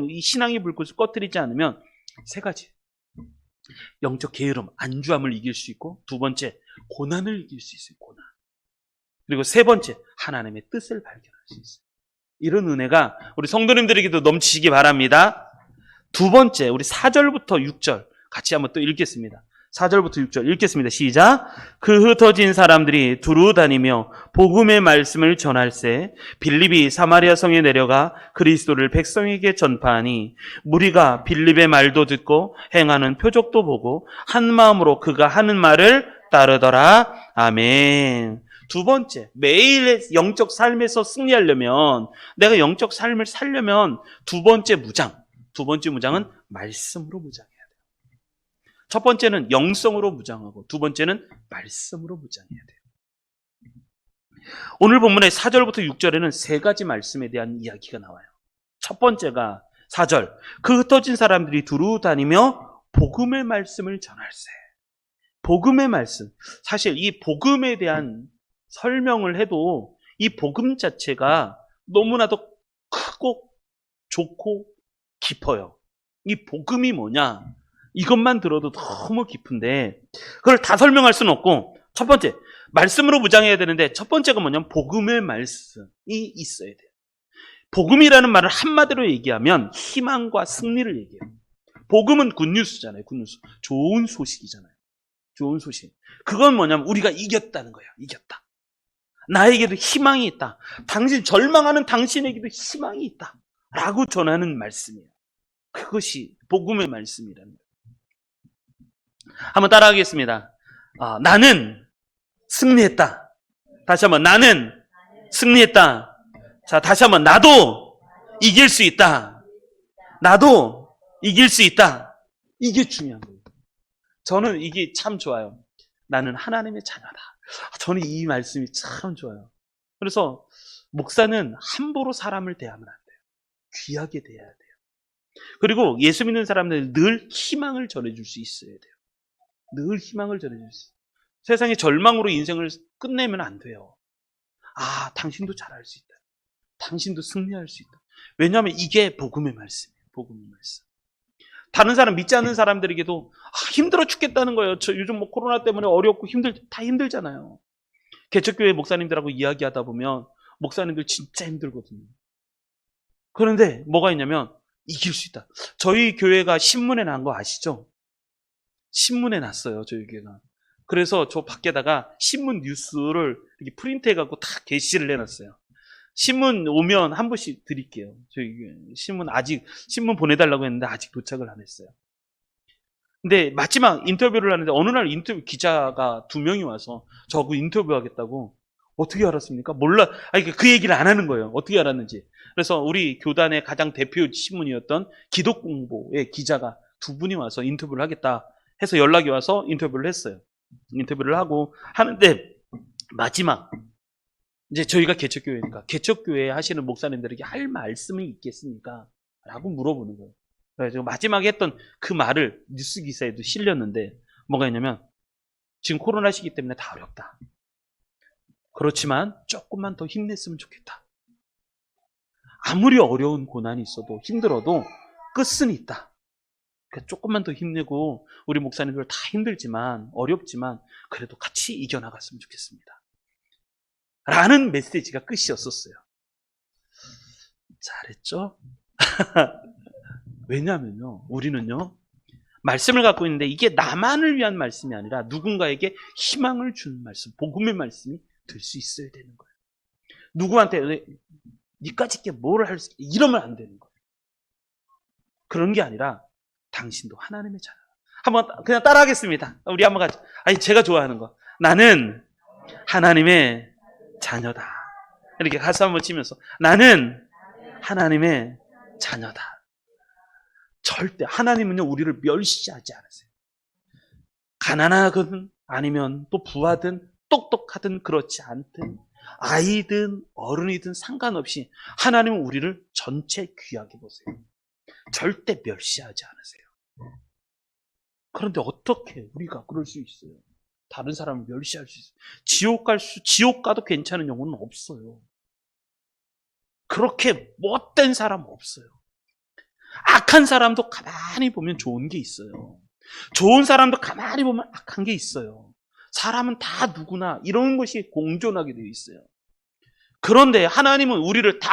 이 신앙의 불꽃을 꺼뜨리지 않으면 3가지. 영적 게으름, 안주함을 이길 수 있고 2번째, 고난을 이길 수 있어요. 고난. 그리고 3번째, 하나님의 뜻을 발견할 수 있어요. 이런 은혜가 우리 성도님들에게도 넘치시기 바랍니다. 2번째, 우리 4절부터 6절 같이 한번 또 읽겠습니다. 4절부터 6절 읽겠습니다. 시작. 그 흩어진 사람들이 두루 다니며 복음의 말씀을 전할세 빌립이 사마리아 성에 내려가 그리스도를 백성에게 전파하니 무리가 빌립의 말도 듣고 행하는 표적도 보고 한 마음으로 그가 하는 말을 따르더라. 아멘. 2번째, 매일의 영적 삶에서 승리하려면 내가 영적 삶을 살려면 2번째 무장은 말씀으로 무장해야 돼요. 첫 번째는 영성으로 무장하고 2번째는 말씀으로 무장해야 돼요. 오늘 본문의 4절부터 6절에는 3가지 말씀에 대한 이야기가 나와요. 첫 번째가 4절, 그 흩어진 사람들이 두루 다니며 복음의 말씀을 전할세. 복음의 말씀. 사실 이 복음에 대한 설명을 해도 이 복음 자체가 너무나도 크고 좋고 깊어요. 이 복음이 뭐냐? 이것만 들어도 너무 깊은데 그걸 다 설명할 수는 없고 첫 번째, 말씀으로 무장해야 되는데 첫 번째가 뭐냐면 복음의 말씀이 있어야 돼요. 복음이라는 말을 한마디로 얘기하면 희망과 승리를 얘기해요. 복음은 굿뉴스잖아요. 굿뉴스. 좋은 소식이잖아요. 좋은 소식. 그건 뭐냐면 우리가 이겼다는 거예요. 이겼다. 나에게도 희망이 있다. 절망하는 당신에게도 희망이 있다. 라고 전하는 말씀이에요. 그것이 복음의 말씀이라는 거예요. 한번 따라하겠습니다. 나는 승리했다. 다시 한번 나는 승리했다. 자, 다시 한번 나도 이길 수 있다. 나도 이길 수 있다. 이게 중요한 거예요. 저는 이게 참 좋아요. 나는 하나님의 자녀다. 저는 이 말씀이 참 좋아요. 그래서 목사는 함부로 사람을 대하면 안 돼요. 귀하게 대해야 돼요. 그리고 예수 믿는 사람들 늘 희망을 전해줄 수 있어야 돼요. 늘 희망을 전해줄 수 있어요. 세상의 절망으로 인생을 끝내면 안 돼요. 당신도 잘할 수 있다. 당신도 승리할 수 있다. 왜냐하면 이게 복음의 말씀이에요. 복음의 말씀. 다른 사람, 믿지 않는 사람들에게도 힘들어 죽겠다는 거예요. 저 요즘 코로나 때문에 어렵고 다 힘들잖아요. 개척교회 목사님들하고 이야기하다 보면 목사님들 진짜 힘들거든요. 그런데 뭐가 있냐면 이길 수 있다. 저희 교회가 신문에 난 거 아시죠? 신문에 났어요. 저희 교회가. 그래서 저 밖에다가 신문 뉴스를 이렇게 프린트해갖고 다 게시를 해놨어요. 신문 오면 한 번씩 드릴게요. 저희 신문 보내달라고 했는데 아직 도착을 안 했어요. 근데 마지막 인터뷰를 하는데 어느 날 인터뷰 기자가 2명이 와서 저하고 인터뷰하겠다고. 어떻게 알았습니까? 몰라. 그 얘기를 안 하는 거예요. 어떻게 알았는지. 그래서 우리 교단의 가장 대표 신문이었던 기독공보의 기자가 2분이 와서 인터뷰를 하겠다 해서 연락이 와서 인터뷰를 했어요. 인터뷰를 하고 하는데 마지막 이제 저희가 개척교회니까 개척교회 하시는 목사님들에게 할 말씀이 있겠습니까? 라고 물어보는 거예요. 그래서 마지막에 했던 그 말을 뉴스 기사에도 실렸는데 뭐가 있냐면 지금 코로나 시기 때문에 다 어렵다. 그렇지만 조금만 더 힘냈으면 좋겠다. 아무리 어려운 고난이 있어도 힘들어도 끝은 있다. 그러니까 조금만 더 힘내고 우리 목사님들 다 힘들지만 어렵지만 그래도 같이 이겨나갔으면 좋겠습니다. 라는 메시지가 끝이었었어요. 잘했죠? 왜냐하면요, 우리는요, 말씀을 갖고 있는데 이게 나만을 위한 말씀이 아니라 누군가에게 희망을 주는 말씀, 복음의 말씀이 될 수 있어야 되는 거예요. 누구한테 니까짓 게 뭘 할 수, 이러면 안 되는 거예요. 그런 게 아니라 당신도 하나님의 자녀다. 한번 그냥 따라하겠습니다. 우리 한번 같이. 제가 좋아하는 거. 나는 하나님의 자녀다. 이렇게 가수 한번 치면서 나는 하나님의 자녀다. 절대 하나님은요 우리를 멸시하지 않으세요. 가난하든 아니면 또 부하든 똑똑하든 그렇지 않든 아이든 어른이든 상관없이 하나님은 우리를 전체 귀하게 보세요. 절대 멸시하지 않으세요. 그런데 어떻게 우리가 그럴 수 있어요? 다른 사람을 멸시할 수 있어요. 지옥 가도 괜찮은 영혼은 없어요. 그렇게 못된 사람 없어요. 악한 사람도 가만히 보면 좋은 게 있어요. 좋은 사람도 가만히 보면 악한 게 있어요. 사람은 다 누구나 이런 것이 공존하게 되어 있어요. 그런데 하나님은 우리를 다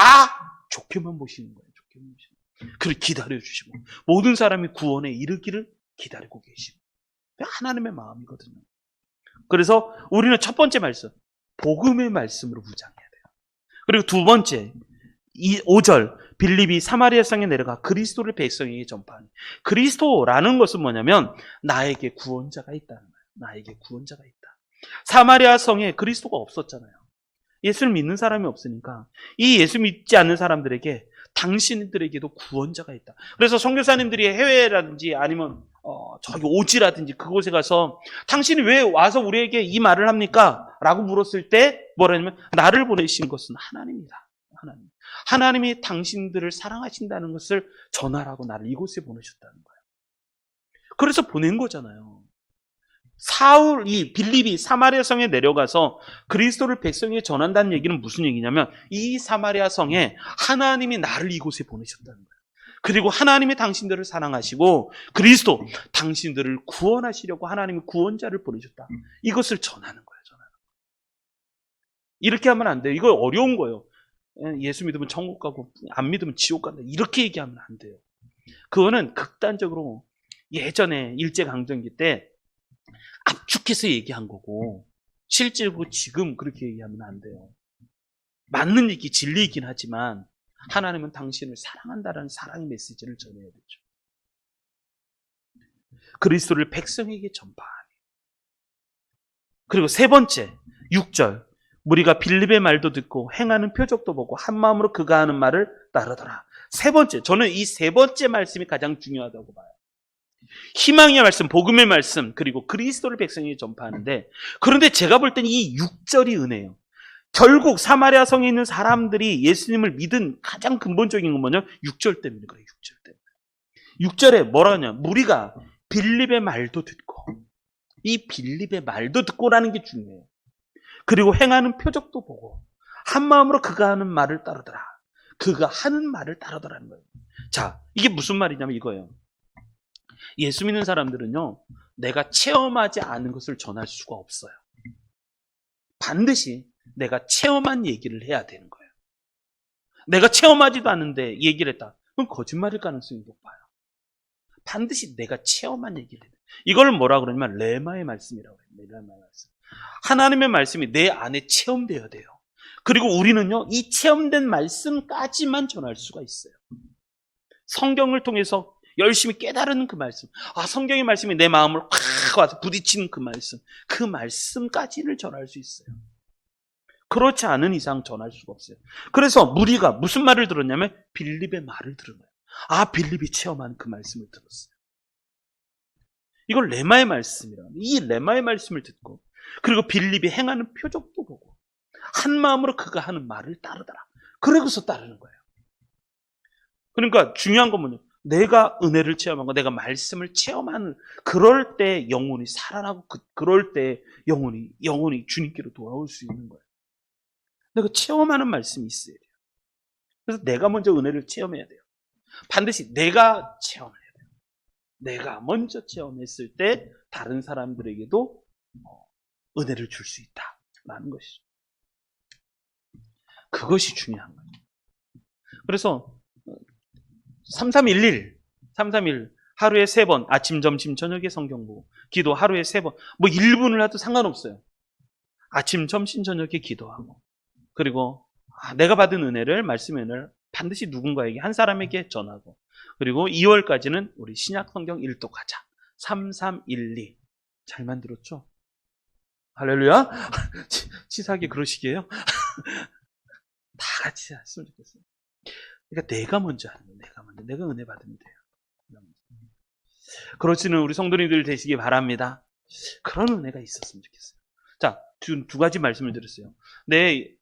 좋게만 보시는 거예요. 좋게만 보시는 거예요. 그를 기다려주시고 모든 사람이 구원에 이르기를 기다리고 계시고 하나님의 마음이거든요. 그래서 우리는 첫 번째 말씀, 복음의 말씀으로 무장해야 돼요. 그리고 두 번째, 5절, 빌립이 사마리아 성에 내려가 그리스도를 백성에게 전파하니. 그리스도라는 것은 뭐냐면 나에게 구원자가 있다는 거예요. 나에게 구원자가 있다. 사마리아 성에 그리스도가 없었잖아요. 예수를 믿는 사람이 없으니까 이 예수 믿지 않는 사람들에게 당신들에게도 구원자가 있다. 그래서 선교사님들이 해외라든지 아니면 저기 오지라든지 그곳에 가서 당신이 왜 와서 우리에게 이 말을 합니까? 라고 물었을 때 뭐라냐면 나를 보내신 것은 하나님이다. 하나님이 당신들을 사랑하신다는 것을 전하라고 나를 이곳에 보내셨다는 거예요. 그래서 보낸 거잖아요. 이 빌립이 사마리아 성에 내려가서 그리스도를 백성에게 전한다는 얘기는 무슨 얘기냐면 이 사마리아 성에 하나님이 나를 이곳에 보내셨다는 거예요. 그리고 하나님이 당신들을 사랑하시고 그리스도 당신들을 구원하시려고 하나님이 구원자를 보내셨다. 이것을 전하는 거예요. 이렇게 하면 안 돼요. 이거 어려운 거예요. 예수 믿으면 천국 가고 안 믿으면 지옥 간다. 이렇게 얘기하면 안 돼요. 그거는 극단적으로 예전에 일제강점기 때 압축해서 얘기한 거고 실제로 지금 그렇게 얘기하면 안 돼요. 맞는 얘기, 진리이긴 하지만 하나님은 당신을 사랑한다라는 사랑의 메시지를 전해야 되죠. 그리스도를 백성에게 전파하니. 그리고 세 번째 6절 무리가 빌립의 말도 듣고 행하는 표적도 보고 한 마음으로 그가 하는 말을 따르더라. 세 번째, 저는 이 세 번째 말씀이 가장 중요하다고 봐요. 희망의 말씀, 복음의 말씀, 그리고 그리스도를 백성에게 전파하는데, 그런데 제가 볼 때는 이 6절이 은혜예요. 결국 사마리아 성에 있는 사람들이 예수님을 믿은 가장 근본적인 건 뭐냐? 6절 때문에 그래요. 6절 때문에. 6절에 뭐라 하냐? 무리가 빌립의 말도 듣고, 이 빌립의 말도 듣고라는 게 중요해요. 그리고 행하는 표적도 보고 한 마음으로 그가 하는 말을 따르더라. 그가 하는 말을 따르더라는 거예요. 자, 이게 무슨 말이냐면 이거예요. 예수 믿는 사람들은요, 내가 체험하지 않은 것을 전할 수가 없어요. 반드시 내가 체험한 얘기를 해야 되는 거예요. 내가 체험하지도 않는데 얘기를 했다. 그럼 거짓말일 가능성이 높아요. 반드시 내가 체험한 얘기를 해야 돼요. 이걸 뭐라 그러냐면 레마의 말씀이라고 해요. 레마의 말씀. 하나님의 말씀이 내 안에 체험되어야 돼요. 그리고 우리는요, 이 체험된 말씀까지만 전할 수가 있어요. 성경을 통해서 열심히 깨달은 그 말씀, 성경의 말씀이 내 마음을 확 와서 부딪히는 그 말씀까지를 전할 수 있어요. 그렇지 않은 이상 전할 수가 없어요. 그래서 무리가 무슨 말을 들었냐면 빌립의 말을 들은 거예요. 빌립이 체험한 그 말씀을 들었어요. 이걸 레마의 말씀이라고 합니다. 이 레마의 말씀을 듣고 그리고 빌립이 행하는 표적도 보고 한 마음으로 그가 하는 말을 따르더라. 그러고서 따르는 거예요. 그러니까 중요한 건 뭐냐? 내가 은혜를 체험하고 내가 말씀을 체험하는 그럴 때 영혼이 살아나고 그럴 때 영혼이 주님께로 돌아올 수 있는 거예요. 내가 체험하는 말씀이 있어야 돼요. 그래서 내가 먼저 은혜를 체험해야 돼요. 반드시 내가 체험해야 돼요. 내가 먼저 체험했을 때 다른 사람들에게도 은혜를 줄 수 있다라는 것이죠. 그것이 중요한 거예요. 그래서 3311 하루에 3번 아침, 점심, 저녁에 성경 보고 기도 하루에 3번 1분을 해도 상관없어요. 아침, 점심, 저녁에 기도하고 그리고 내가 받은 은혜를 말씀의 은혜를 반드시 누군가에게 한 사람에게 전하고 그리고 2월까지는 우리 신약 성경 일독하자. 3312 잘 만들었죠? 할렐루야. 치사하게 그러시게요. 다 같이 했으면 좋겠어요. 그러니까 내가 먼저 하는 거예요. 내가 은혜 받으면 돼요. 그렇지는 우리 성도님들 되시기 바랍니다. 그런 은혜가 있었으면 좋겠어요. 자, 두 가지 말씀을 드렸어요.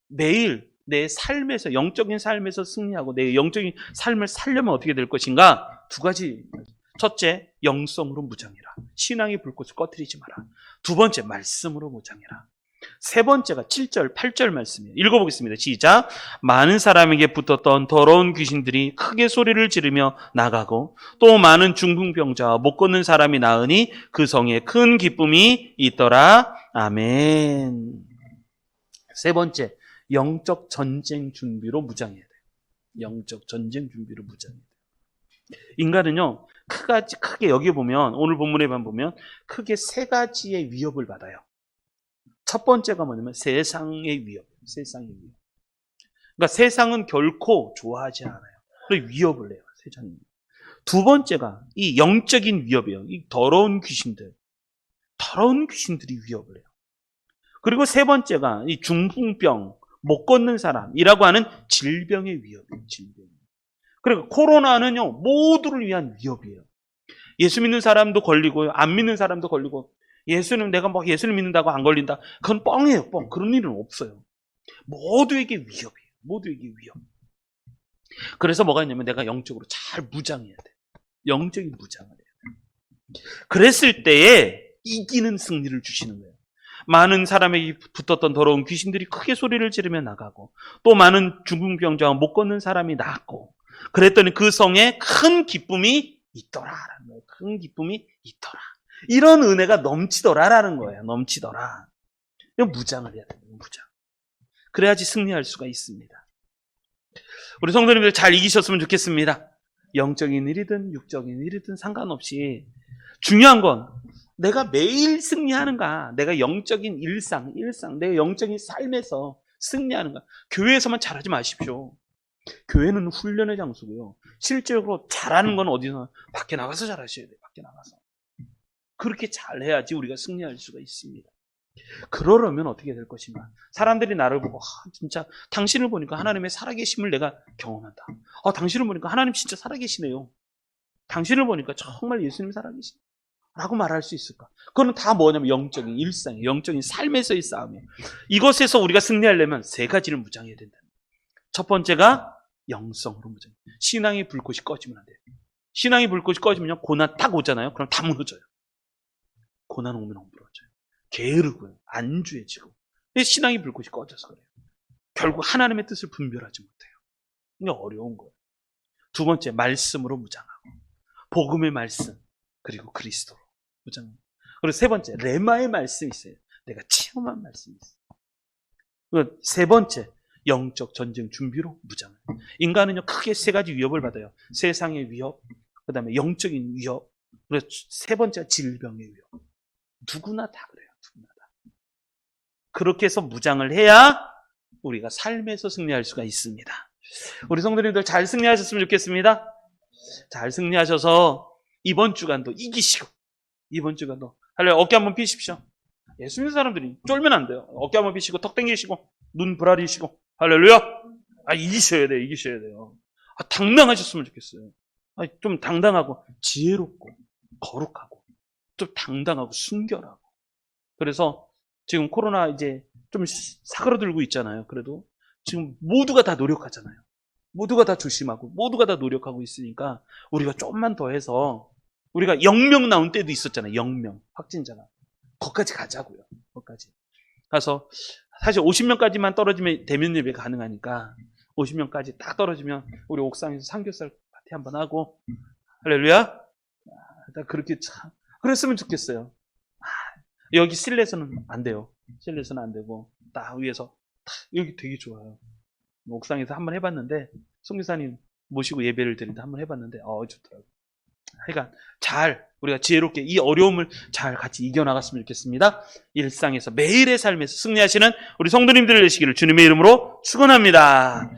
매일 내 삶에서 영적인 삶에서 승리하고 내 영적인 삶을 살려면 어떻게 될 것인가? 두 가지. 첫째, 영성으로 무장해라. 신앙의 불꽃을 꺼뜨리지 마라. 두 번째, 말씀으로 무장해라. 세 번째가 7절, 8절 말씀이에요. 읽어보겠습니다. 시작. 많은 사람에게 붙었던 더러운 귀신들이 크게 소리를 지르며 나가고 또 많은 중풍병자와 못 걷는 사람이 나으니 그 성에 큰 기쁨이 있더라. 아멘. 세 번째, 영적 전쟁 준비로 무장해야 돼요. 영적 전쟁 준비로 무장해야 돼요. 인간은요, 크게 여기 보면, 오늘 본문에만 보면 크게 세 가지의 위협을 받아요. 첫 번째가 뭐냐면 세상의 위협. 그러니까 세상은 결코 좋아하지 않아요. 그래서 위협을 해요. 세상이. 두 번째가 이 영적인 위협이에요. 이 더러운 귀신들이 위협을 해요. 그리고 세 번째가 이 중풍병, 못 걷는 사람이라고 하는 질병의 위협이에요. 그리고 코로나는요, 모두를 위한 위협이에요. 예수 믿는 사람도 걸리고, 안 믿는 사람도 걸리고, 내가 예수를 믿는다고 안 걸린다. 그건 뻥이에요, 뻥. 그런 일은 없어요. 모두에게 위협. 그래서 뭐가 있냐면 내가 영적으로 잘 무장해야 돼. 영적인 무장을 해야 돼. 그랬을 때에 이기는 승리를 주시는 거예요. 많은 사람에게 붙었던 더러운 귀신들이 크게 소리를 지르며 나가고 또 많은 중풍병자와 못 걷는 사람이 나았고 그랬더니 그 성에 큰 기쁨이 있더라라는 거예요. 큰 기쁨이 있더라. 이런 은혜가 넘치더라라는 거예요. 넘치더라. 무장을 해야 돼요. 무장. 그래야지 승리할 수가 있습니다. 우리 성도님들 잘 이기셨으면 좋겠습니다. 영적인 일이든 육적인 일이든 상관없이 중요한 건 내가 매일 승리하는가, 내가 영적인 일상, 내가 영적인 삶에서 승리하는가. 교회에서만 잘하지 마십시오. 교회는 훈련의 장소고요. 실제로 잘하는 건 어디서? 밖에 나가서 잘하셔야 돼요. 밖에 나가서. 그렇게 잘해야지 우리가 승리할 수가 있습니다. 그러려면 어떻게 될 것인가? 사람들이 나를 보고 진짜 당신을 보니까 하나님의 살아계심을 내가 경험한다. 당신을 보니까 하나님 진짜 살아계시네요. 당신을 보니까 정말 예수님이 살아계시네 라고 말할 수 있을까? 그거는 다 뭐냐면 영적인 일상, 영적인 삶에서의 싸움이에요. 이것에서 우리가 승리하려면 세 가지를 무장해야 된다. 첫 번째가 영성으로 무장. 신앙의 불꽃이 꺼지면 안 돼요. 신앙의 불꽃이 꺼지면 고난 딱 오잖아요. 그럼 다 무너져요. 고난 오면 엉들어져요. 게으르고요. 안주해지고. 신앙의 불꽃이 꺼져서 그래요. 결국 하나님의 뜻을 분별하지 못해요. 이게 어려운 거예요. 두 번째, 말씀으로 무장하고. 복음의 말씀, 그리고 그리스도로 무장하고. 그리고 세 번째, 레마의 말씀이 있어요. 내가 체험한 말씀이 있어요. 그리고 세 번째, 영적 전쟁 준비로 무장해요. 인간은요, 크게 세 가지 위협을 받아요. 세상의 위협, 그 다음에 영적인 위협, 그리고 세 번째가 질병의 위협. 누구나 다 그래요. 누구나 다. 그렇게 해서 무장을 해야 우리가 삶에서 승리할 수가 있습니다. 우리 성도님들 잘 승리하셨으면 좋겠습니다. 잘 승리하셔서 이번 주간도 이기시고, 이번 주간도 할렐루야, 어깨 한번 피십시오. 예수 믿는 사람들이 쫄면 안 돼요. 어깨 한번 피시고 턱 당기시고 눈 부라리시고 할렐루야. 이기셔야 돼요. 이기셔야 돼요. 당당하셨으면 좋겠어요. 좀 당당하고 지혜롭고 거룩하고 좀 당당하고 순결하고. 그래서 지금 코로나 이제 좀 사그러들고 있잖아요. 그래도 지금 모두가 다 노력하잖아요. 모두가 다 조심하고 모두가 다 노력하고 있으니까 우리가 조금만 더 해서, 우리가 0명 나온 때도 있었잖아요. 0명 확진자가. 거기까지 가자고요. 거기까지 가서 사실 50명까지만 떨어지면 대면 예배 가능하니까 50명까지 딱 떨어지면 우리 옥상에서 삼겹살 파티 한번 하고 할렐루야. 그렇게 참 그랬으면 좋겠어요. 여기 실내에서는 안 돼요. 실내에서는 안 되고 딱 위에서 여기 되게 좋아요. 옥상에서 한번 해봤는데 송기사님 모시고 예배를 드리는데 한번 해봤는데 좋더라고요. 하여간 우리가 지혜롭게 이 어려움을 잘 같이 이겨나갔으면 좋겠습니다. 일상에서 매일의 삶에서 승리하시는 우리 성도님들 되시기를 주님의 이름으로 축원합니다.